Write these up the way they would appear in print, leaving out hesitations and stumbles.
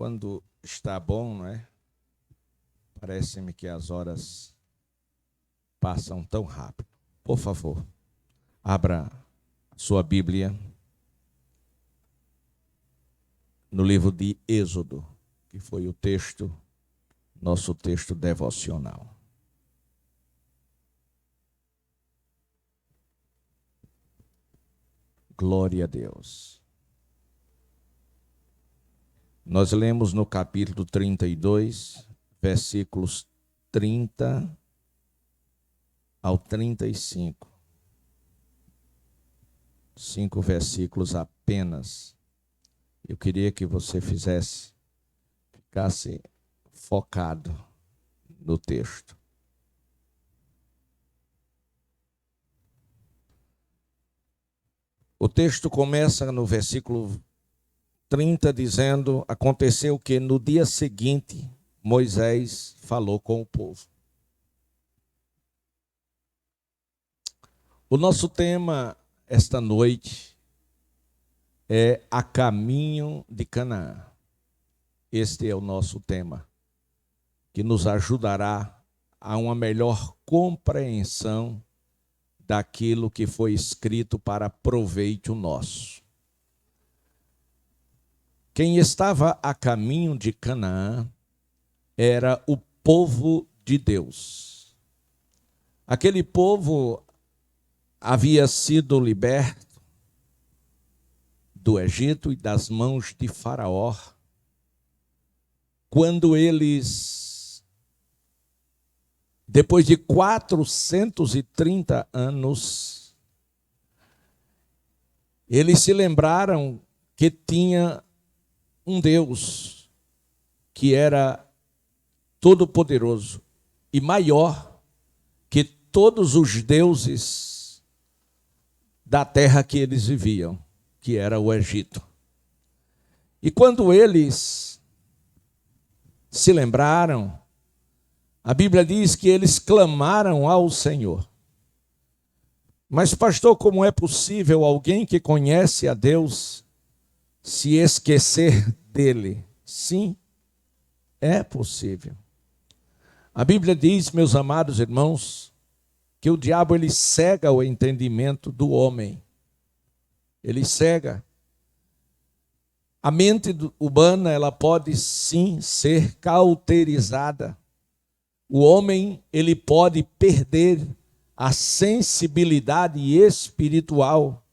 Quando está bom, não é? Parece-me que as horas passam tão rápido. Por favor, abra sua Bíblia no livro de Êxodo, que foi o texto, nosso texto devocional. Glória a Deus. Nós lemos no capítulo 32, versículos 30 ao 35. 5 versículos apenas. Eu queria que você ficasse focado no texto. O texto começa no versículo 30 dizendo: aconteceu que no dia seguinte Moisés falou com o povo. O nosso tema esta noite é a caminho de Canaã. Este é o nosso tema, que nos ajudará a uma melhor compreensão daquilo que foi escrito para proveito nosso. Quem estava a caminho de Canaã era o povo de Deus. Aquele povo havia sido liberto do Egito e das mãos de Faraó, quando eles, depois de 430 anos, eles se lembraram que tinha um Deus que era todo-poderoso e maior que todos os deuses da terra que eles viviam, que era o Egito. E quando eles se lembraram, a Bíblia diz que eles clamaram ao Senhor. Mas, pastor, como é possível alguém que conhece a Deus se esquecer dele? Sim, é possível. A Bíblia diz, meus amados irmãos, que o diabo ele cega o entendimento do homem. Ele cega. A mente humana ela pode sim ser cauterizada. O homem ele pode perder a sensibilidade espiritual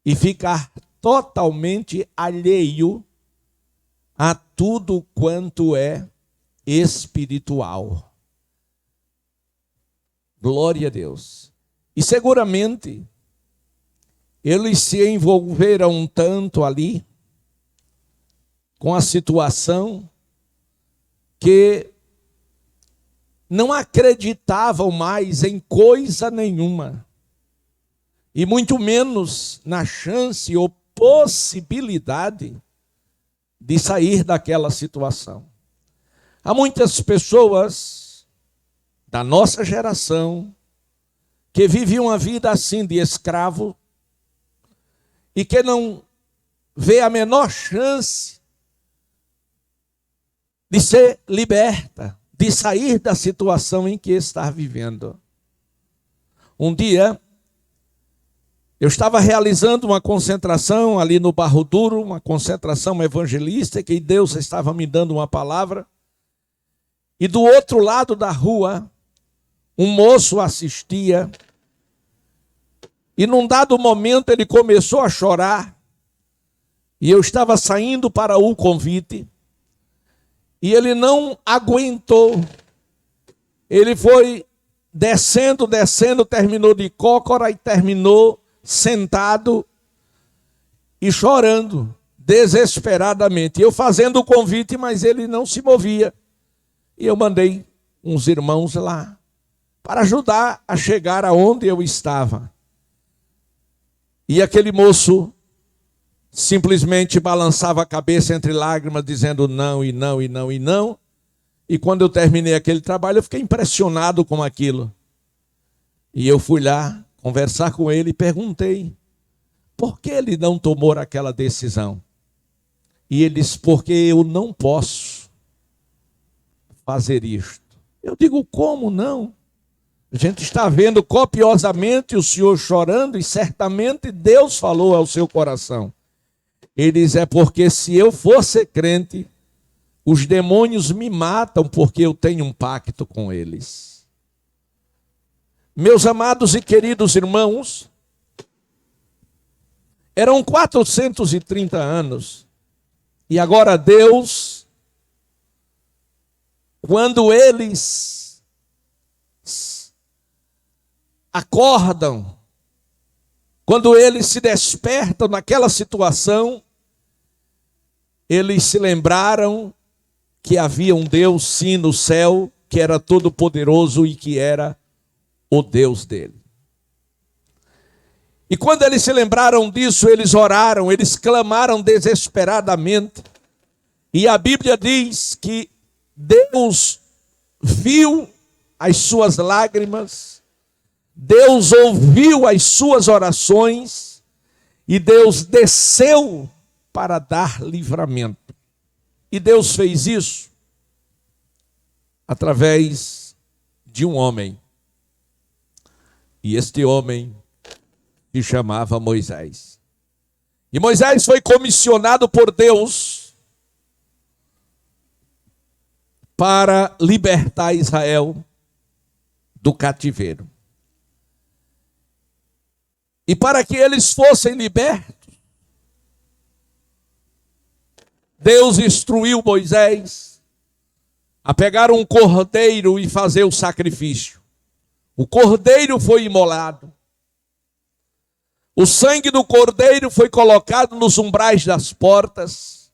e ficar totalmente alheio a tudo quanto é espiritual. Glória a Deus. E seguramente eles se envolveram tanto ali com a situação que não acreditavam mais em coisa nenhuma, e muito menos na chance ou possibilidade de sair daquela situação. Há muitas pessoas da nossa geração que vivem uma vida assim de escravo e que não vê a menor chance de ser liberta, de sair da situação em que está vivendo. Um dia, eu estava realizando uma concentração ali no Barro Duro, uma concentração evangelística, e Deus estava me dando uma palavra. E do outro lado da rua, um moço assistia. E num dado momento ele começou a chorar. E eu estava saindo para o convite. E ele não aguentou. Ele foi descendo, terminou de cócora e terminou sentado e chorando desesperadamente. Eu fazendo o convite, mas ele não se movia. E eu mandei uns irmãos lá para ajudar a chegar aonde eu estava. E aquele moço simplesmente balançava a cabeça entre lágrimas, dizendo não, e não, e não, e não. E quando eu terminei aquele trabalho, eu fiquei impressionado com aquilo. E eu fui lá conversar com ele e perguntei por que ele não tomou aquela decisão. E ele diz: porque eu não posso fazer isto. Eu digo: como não? A gente está vendo copiosamente o Senhor chorando e certamente Deus falou ao seu coração. Ele diz: é porque se eu fosse crente, os demônios me matam porque eu tenho um pacto com eles. Meus amados e queridos irmãos, eram 430 anos e agora Deus, quando eles acordam, quando eles se despertam naquela situação, eles se lembraram que havia um Deus sim no céu, que era todo poderoso e que era o Deus dele. E quando eles se lembraram disso, eles oraram, eles clamaram desesperadamente. E a Bíblia diz que Deus viu as suas lágrimas, Deus ouviu as suas orações e Deus desceu para dar livramento. E Deus fez isso através de um homem. E este homem se chamava Moisés. E Moisés foi comissionado por Deus para libertar Israel do cativeiro. E para que eles fossem libertos, Deus instruiu Moisés a pegar um cordeiro e fazer o sacrifício. O cordeiro foi imolado. O sangue do cordeiro foi colocado nos umbrais das portas.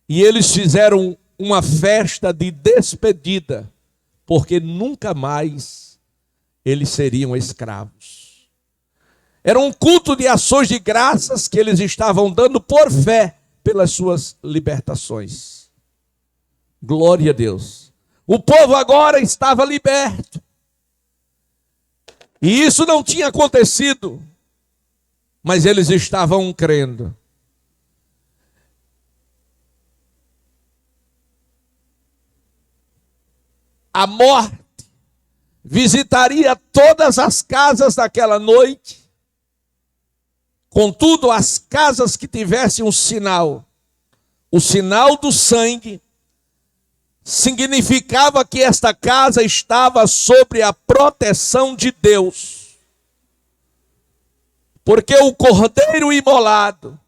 E eles fizeram uma festa de despedida, porque nunca mais eles seriam escravos. Era um culto de ações de graças que eles estavam dando por fé pelas suas libertações. Glória a Deus. O povo agora estava liberto. E isso não tinha acontecido, mas eles estavam crendo. A morte visitaria todas as casas daquela noite. Contudo, as casas que tivessem um sinal, o sinal do sangue, significava que esta casa estava sob a proteção de Deus. Porque o cordeiro imolado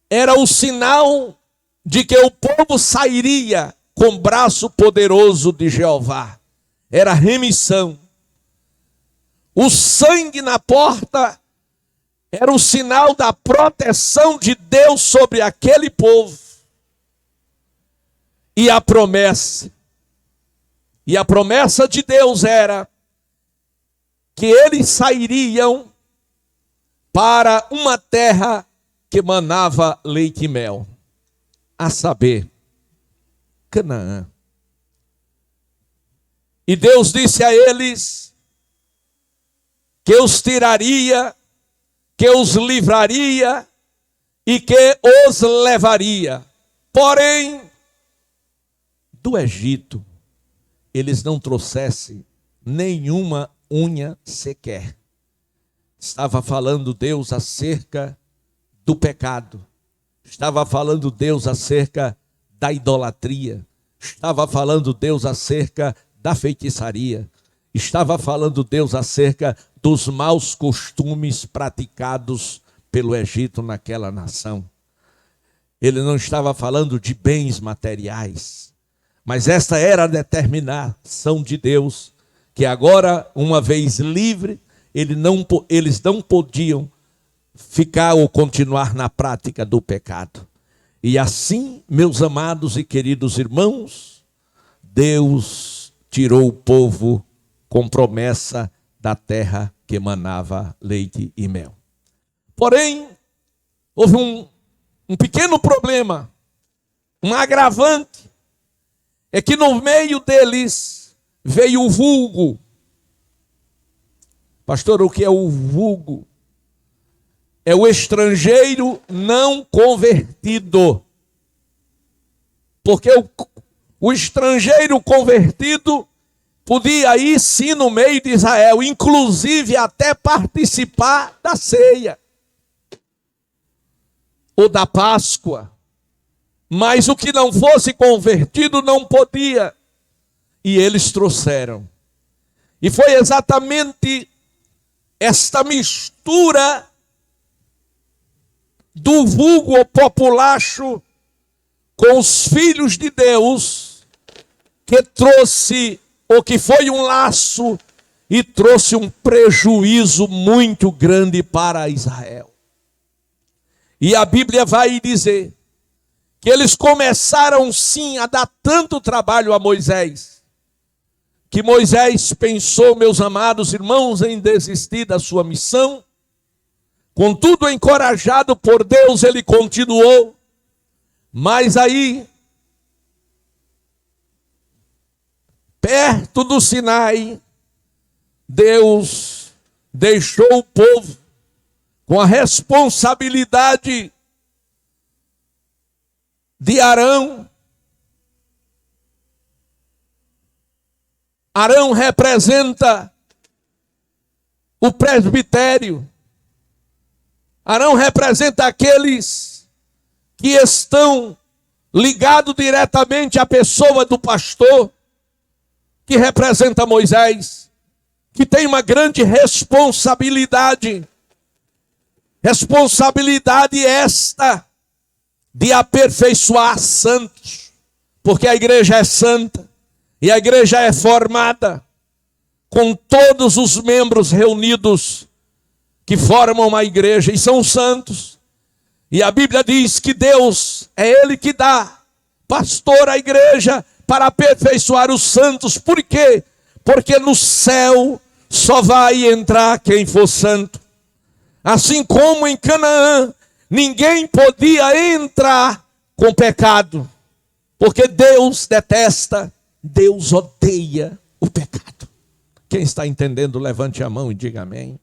era o sinal de que o povo sairia com o braço poderoso de Jeová. Era remissão. O sangue na porta era um sinal da proteção de Deus sobre aquele povo. E a promessa de Deus era que eles sairiam para uma terra que manava leite e mel, a saber, Canaã. E Deus disse a eles que os tiraria, que os livraria e que os levaria. Porém, do Egito, eles não trouxessem nenhuma unha sequer. Estava falando Deus acerca do pecado. Estava falando Deus acerca da idolatria. Estava falando Deus acerca da feitiçaria. Estava falando Deus acerca dos maus costumes praticados pelo Egito naquela nação. Ele não estava falando de bens materiais, mas esta era a determinação de Deus, que agora, uma vez livre, eles não podiam ficar ou continuar na prática do pecado. E assim, meus amados e queridos irmãos, Deus tirou o povo com promessa da terra que emanava leite e mel. Porém, houve um pequeno problema, um agravante, é que no meio deles veio o vulgo. Pastor, o que é o vulgo? é o estrangeiro não convertido. Porque o estrangeiro convertido podia ir sim no meio de Israel, inclusive até participar da ceia ou da Páscoa. Mas o que não fosse convertido não podia. E eles trouxeram. E foi exatamente esta mistura do vulgo ou populacho com os filhos de Deus que trouxe, ou que foi um laço e trouxe um prejuízo muito grande para Israel. E a Bíblia vai dizer que eles começaram sim a dar tanto trabalho a Moisés, que Moisés pensou, meus amados irmãos, em desistir da sua missão. Contudo, encorajado por Deus, ele continuou. Mas aí, perto do Sinai, Deus deixou o povo com a responsabilidade de Arão. Arão representa o presbitério. Arão representa aqueles que estão ligados diretamente à pessoa do pastor, que representa Moisés, que tem uma grande responsabilidade. Responsabilidade esta de aperfeiçoar santos, porque a igreja é santa e a igreja é formada com todos os membros reunidos que formam uma igreja e são santos. E a Bíblia diz que Deus é Ele que dá pastor à igreja para aperfeiçoar os santos. Por quê? Porque no céu só vai entrar quem for santo. Assim como em Canaã, ninguém podia entrar com pecado, porque Deus detesta, Deus odeia o pecado. Quem está entendendo, levante a mão e diga amém.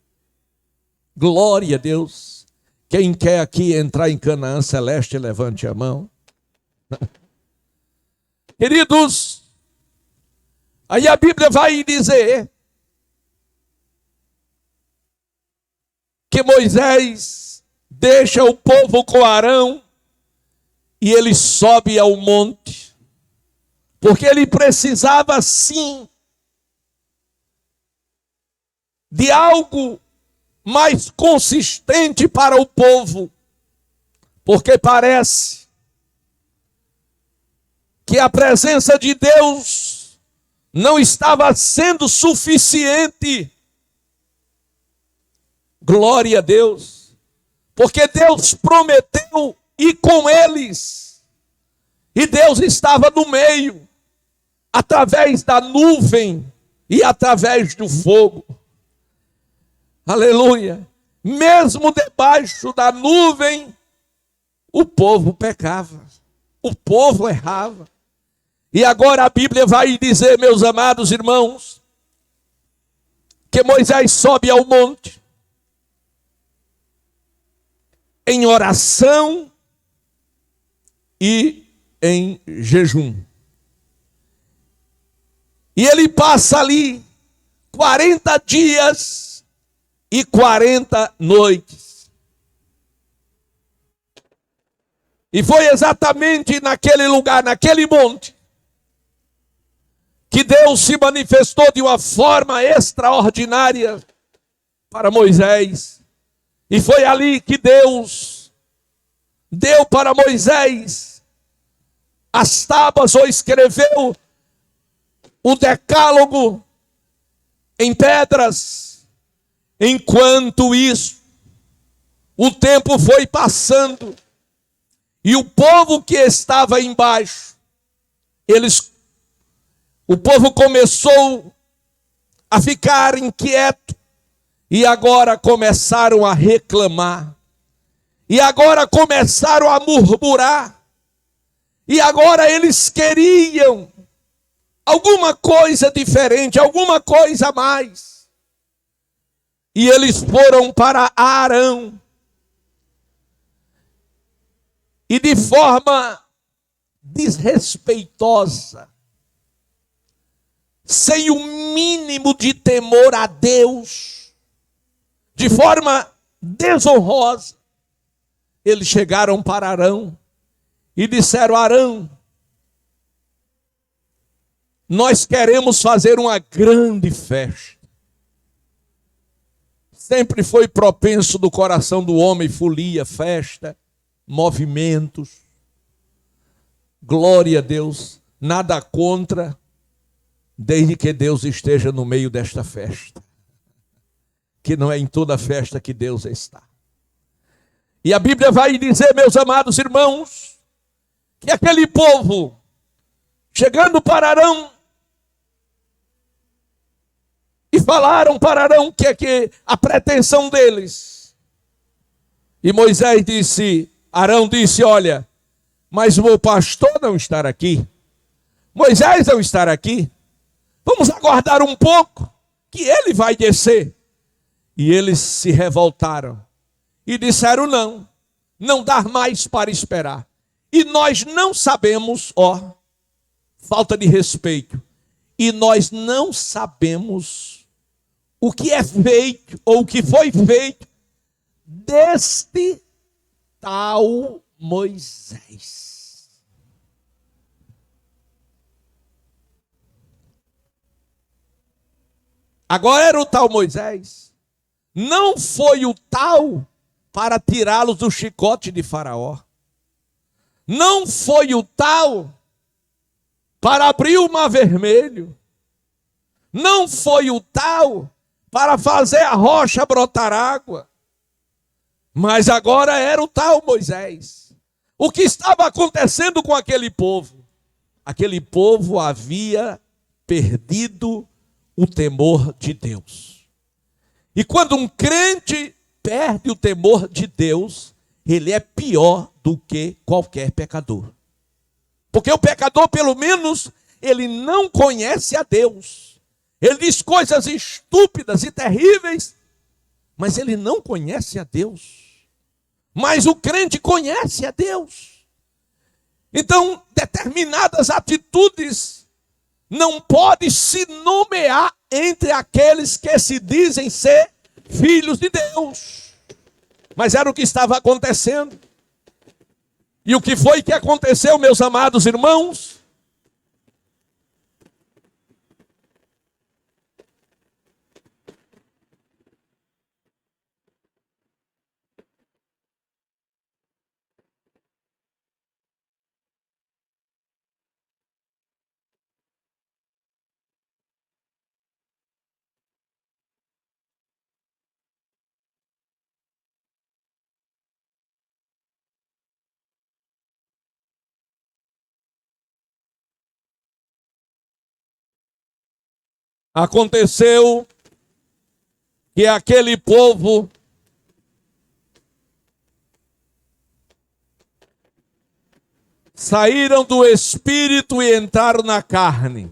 Glória a Deus. Quem quer aqui entrar em Canaã celeste, levante a mão. Queridos, aí a Bíblia vai dizer que Moisés deixa o povo com Arão e ele sobe ao monte, porque ele precisava sim de algo mais consistente para o povo, porque parece que a presença de Deus não estava sendo suficiente. Glória a Deus, porque Deus prometeu ir com eles, e Deus estava no meio, através da nuvem e através do fogo. Aleluia. Mesmo debaixo da nuvem, o povo pecava, o povo errava. E agora a Bíblia vai dizer, meus amados irmãos, que Moisés sobe ao monte em oração e em jejum. E ele passa ali 40 dias e 40 noites. E foi exatamente naquele lugar, naquele monte, que Deus se manifestou de uma forma extraordinária para Moisés. E foi ali que Deus deu para Moisés as tábuas, ou escreveu o decálogo em pedras. Enquanto isso, o tempo foi passando e o povo que estava embaixo, o povo começou a ficar inquieto e agora começaram a reclamar. E agora começaram a murmurar. E agora eles queriam alguma coisa diferente, alguma coisa a mais. E eles foram para Arão e de forma desrespeitosa, sem o mínimo de temor a Deus, de forma desonrosa, eles chegaram para Arão e disseram: Arão, nós queremos fazer uma grande festa. Sempre foi propenso do coração do homem folia, festa, movimentos. Glória a Deus, nada contra, desde que Deus esteja no meio desta festa. Que não é em toda festa que Deus está. E a Bíblia vai dizer, meus amados irmãos, que aquele povo, chegando para Arão, e falaram para Arão que é que a pretensão deles. E Moisés disse, Arão disse, olha, mas o pastor não estar aqui. Moisés não estar aqui. Vamos aguardar um pouco, que ele vai descer. E eles se revoltaram. E disseram, não dá mais para esperar. E nós não sabemos, falta de respeito. E nós não sabemos o que é feito, ou o que foi feito, deste tal Moisés. Agora era o tal Moisés. Não foi o tal para tirá-los do chicote de Faraó. Não foi o tal para abrir o mar vermelho. Não foi o tal para fazer a rocha brotar água. Mas agora era o tal Moisés. O que estava acontecendo com aquele povo? Aquele povo havia perdido o temor de Deus. E quando um crente perde o temor de Deus, ele é pior do que qualquer pecador. Porque o pecador, pelo menos, ele não conhece a Deus. Ele diz coisas estúpidas e terríveis, mas ele não conhece a Deus. Mas o crente conhece a Deus. Então, determinadas atitudes não podem se nomear entre aqueles que se dizem ser filhos de Deus. Mas era o que estava acontecendo. E o que foi que aconteceu, meus amados irmãos? Aconteceu que aquele povo saíram do espírito e entraram na carne.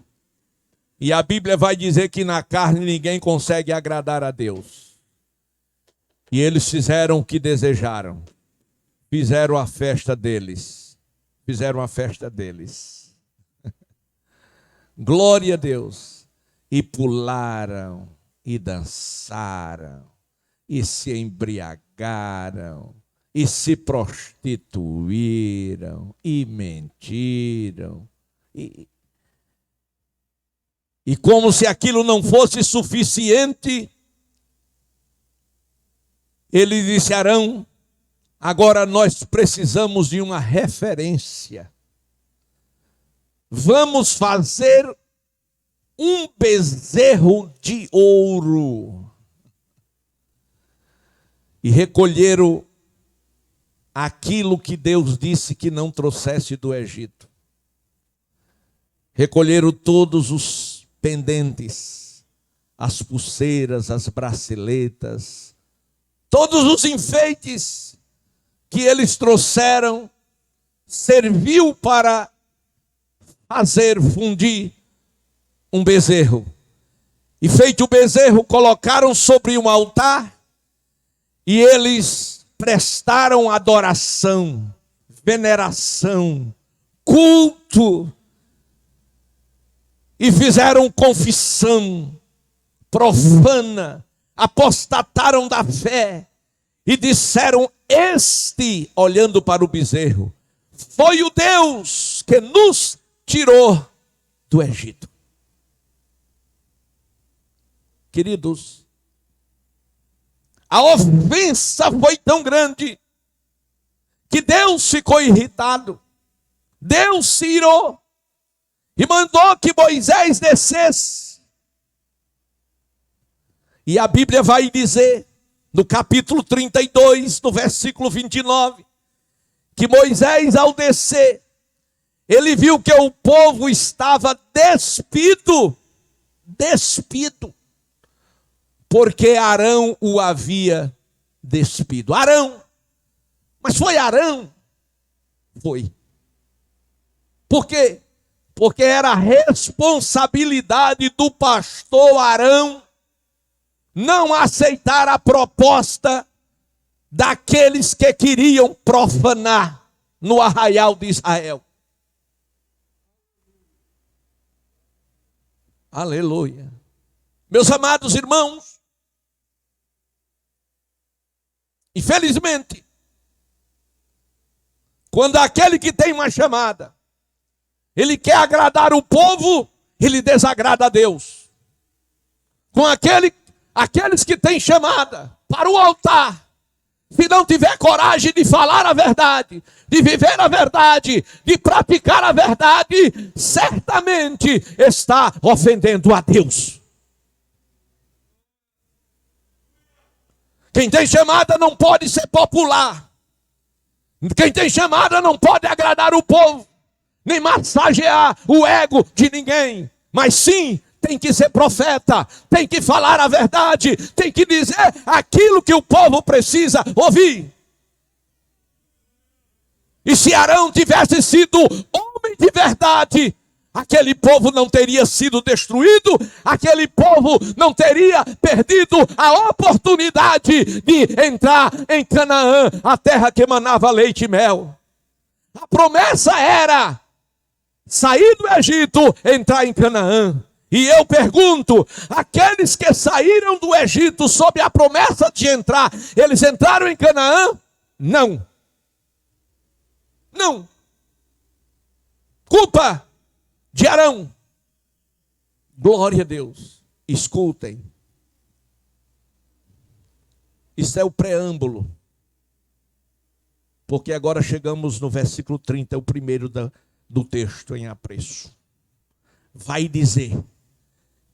E a Bíblia vai dizer que na carne ninguém consegue agradar a Deus. E eles fizeram o que desejaram. Fizeram a festa deles. Fizeram a festa deles. Glória a Deus. E pularam, e dançaram, e se embriagaram, e se prostituíram, e mentiram. E como se aquilo não fosse suficiente, ele disse a Arão, agora nós precisamos de uma referência. Vamos fazer um bezerro de ouro. E recolheram aquilo que Deus disse que não trouxesse do Egito. Recolheram todos os pendentes, as pulseiras, as braceletas, todos os enfeites que eles trouxeram, serviu para fazer fundir um bezerro. E feito o bezerro, colocaram sobre um altar e eles prestaram adoração, veneração, culto, e fizeram confissão profana, apostataram da fé e disseram: este, olhando para o bezerro, foi o Deus que nos tirou do Egito. Queridos, a ofensa foi tão grande que Deus ficou irritado. Deus se irou e mandou que Moisés descesse. E a Bíblia vai dizer, no capítulo 32, no versículo 29, que Moisés, ao descer, ele viu que o povo estava despido, porque Arão o havia despido. Arão, mas foi Arão? Foi. Por quê? Porque era a responsabilidade do pastor Arão não aceitar a proposta daqueles que queriam profanar no arraial de Israel. Aleluia. Meus amados irmãos, infelizmente, quando aquele que tem uma chamada, ele quer agradar o povo, ele desagrada a Deus. Com aqueles que têm chamada para o altar, se não tiver coragem de falar a verdade, de viver a verdade, de praticar a verdade, certamente está ofendendo a Deus. Quem tem chamada não pode ser popular. Quem tem chamada não pode agradar o povo, nem massagear o ego de ninguém, mas sim tem que ser profeta, tem que falar a verdade, tem que dizer aquilo que o povo precisa ouvir. E se Arão tivesse sido homem de verdade, aquele povo não teria sido destruído, aquele povo não teria perdido a oportunidade de entrar em Canaã, a terra que manava leite e mel. A promessa era sair do Egito, entrar em Canaã. E eu pergunto, aqueles que saíram do Egito sob a promessa de entrar, eles entraram em Canaã? Não. Não. Culpa de Arão. Glória a Deus. Escutem. Isso é o preâmbulo. Porque agora chegamos no versículo 30, o primeiro do texto em apreço. Vai dizer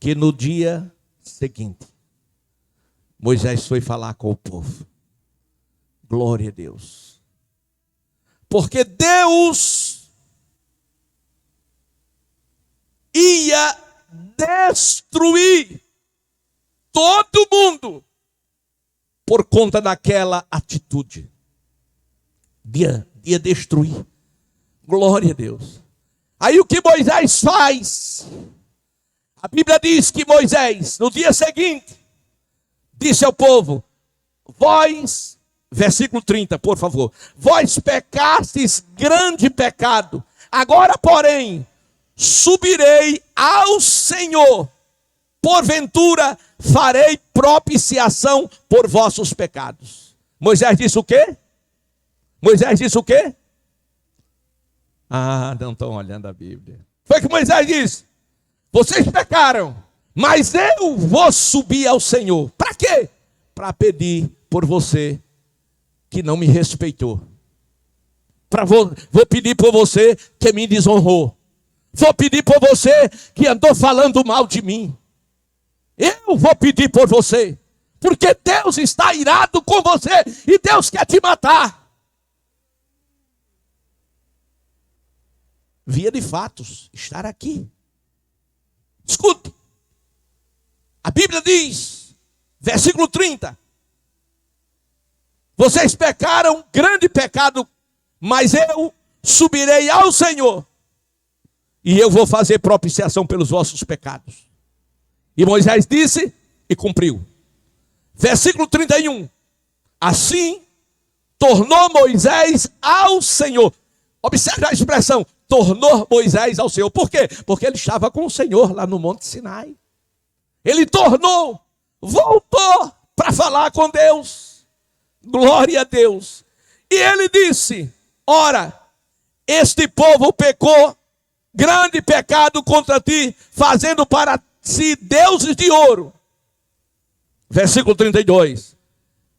que no dia seguinte, Moisés foi falar com o povo. Glória a Deus. Porque Deus ia destruir todo mundo por conta daquela atitude. Ia destruir. Glória a Deus. Aí o que Moisés faz? A Bíblia diz que Moisés, no dia seguinte, disse ao povo: vós, versículo 30, por favor, vós pecastes grande pecado, agora porém, subirei ao Senhor, porventura farei propiciação por vossos pecados. Moisés disse o quê? Moisés disse o quê? Ah, não estão olhando a Bíblia. Foi que Moisés disse: vocês pecaram, mas eu vou subir ao Senhor. Para quê? Para pedir por você que não me respeitou. Vou pedir por você que me desonrou. Vou pedir por você que andou falando mal de mim. Eu vou pedir por você, porque Deus está irado com você e Deus quer te matar. Via de fatos, estar aqui. Escute, a Bíblia diz, versículo 30, vocês pecaram grande pecado, mas eu subirei ao Senhor, e eu vou fazer propiciação pelos vossos pecados. E Moisés disse e cumpriu. Versículo 31, assim tornou Moisés ao Senhor. Observe a expressão, tornou Moisés ao Senhor. Por quê? Porque ele estava com o Senhor lá no Monte Sinai. Ele tornou, voltou para falar com Deus. Glória a Deus. E ele disse, ora, este povo pecou, grande pecado contra ti, fazendo para si deuses de ouro. Versículo 32.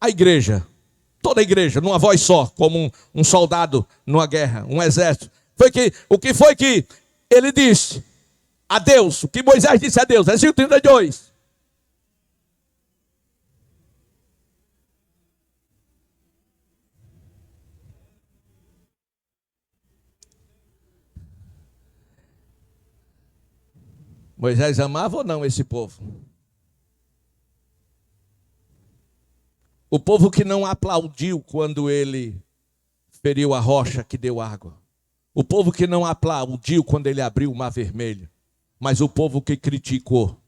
A igreja, toda a igreja, numa voz só, como um soldado numa guerra, um exército. O que foi que ele disse a Deus? O que Moisés disse a Deus? Versículo 32. Moisés amava ou não esse povo? O povo que não aplaudiu quando ele feriu a rocha que deu água. O povo que não aplaudiu quando ele abriu o mar vermelho. Mas o povo que criticou.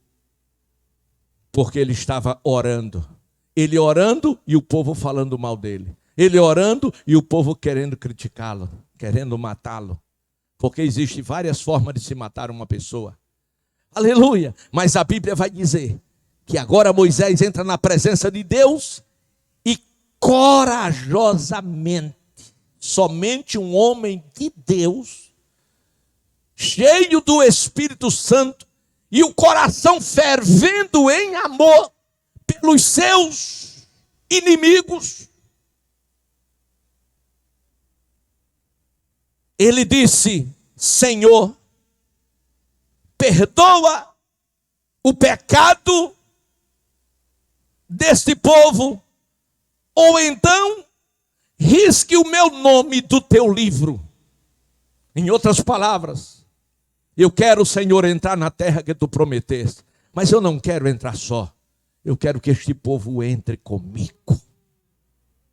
Porque ele estava orando. Ele orando e o povo falando mal dele. Ele orando e o povo querendo criticá-lo, querendo matá-lo. Porque existem várias formas de se matar uma pessoa. Aleluia! Mas a Bíblia vai dizer que agora Moisés entra na presença de Deus e corajosamente, somente um homem de Deus, cheio do Espírito Santo e o coração fervendo em amor pelos seus inimigos, ele disse, Senhor, perdoa o pecado deste povo, ou então risque o meu nome do teu livro. Em outras palavras, eu quero, Senhor, entrar na terra que tu prometeste, mas eu não quero entrar só, eu quero que este povo entre comigo.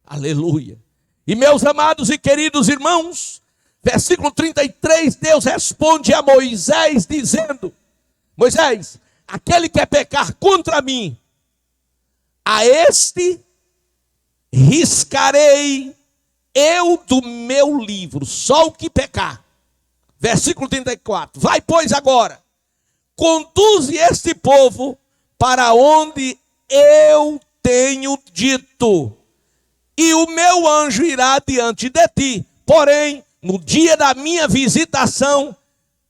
Aleluia. E meus amados e queridos irmãos, versículo 33, Deus responde a Moisés dizendo, Moisés, aquele que quer pecar contra mim, a este riscarei eu do meu livro, só o que pecar. Versículo 34, vai pois agora, conduze este povo para onde eu tenho dito, e o meu anjo irá diante de ti, porém, no dia da minha visitação,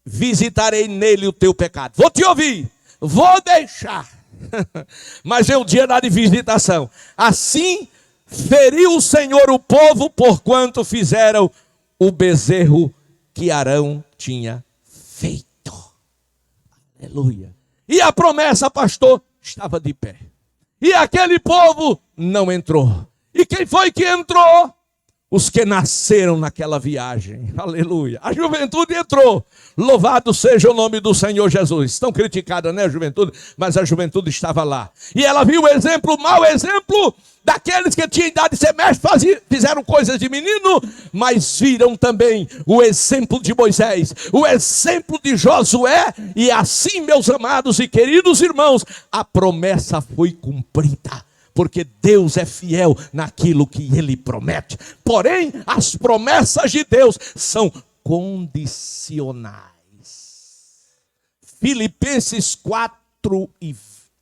visitarei nele o teu pecado. Vou te ouvir, vou deixar, mas é o dia da visitação. Assim feriu o Senhor o povo, porquanto fizeram o bezerro que Arão tinha feito. Aleluia. E a promessa, pastor, estava de pé. E aquele povo não entrou. E quem foi que entrou? Os que nasceram naquela viagem, aleluia. A juventude entrou, louvado seja o nome do Senhor Jesus. Estão criticadas, né, a juventude? Mas a juventude estava lá. E ela viu o exemplo, o mau exemplo, daqueles que tinham idade de ser mestre, fizeram coisas de menino, mas viram também o exemplo de Moisés, o exemplo de Josué, e assim, meus amados e queridos irmãos, a promessa foi cumprida. Porque Deus é fiel naquilo que Ele promete. Porém, as promessas de Deus são condicionais. Filipenses 4,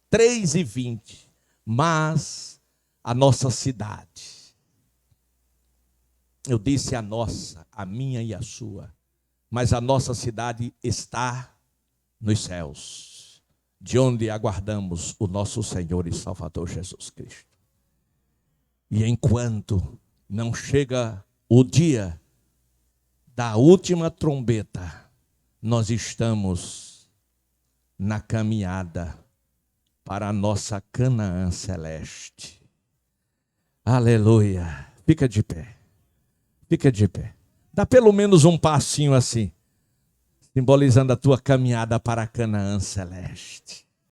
3 e 20. Mas a nossa cidade, eu disse a nossa, a minha e a sua, mas a nossa cidade está nos céus, de onde aguardamos o nosso Senhor e Salvador Jesus Cristo. E enquanto não chega o dia da última trombeta, nós estamos na caminhada para a nossa Canaã celeste. Aleluia. Fica de pé. Fica de pé. Dá pelo menos um passinho assim, simbolizando a tua caminhada para a Canaã celeste.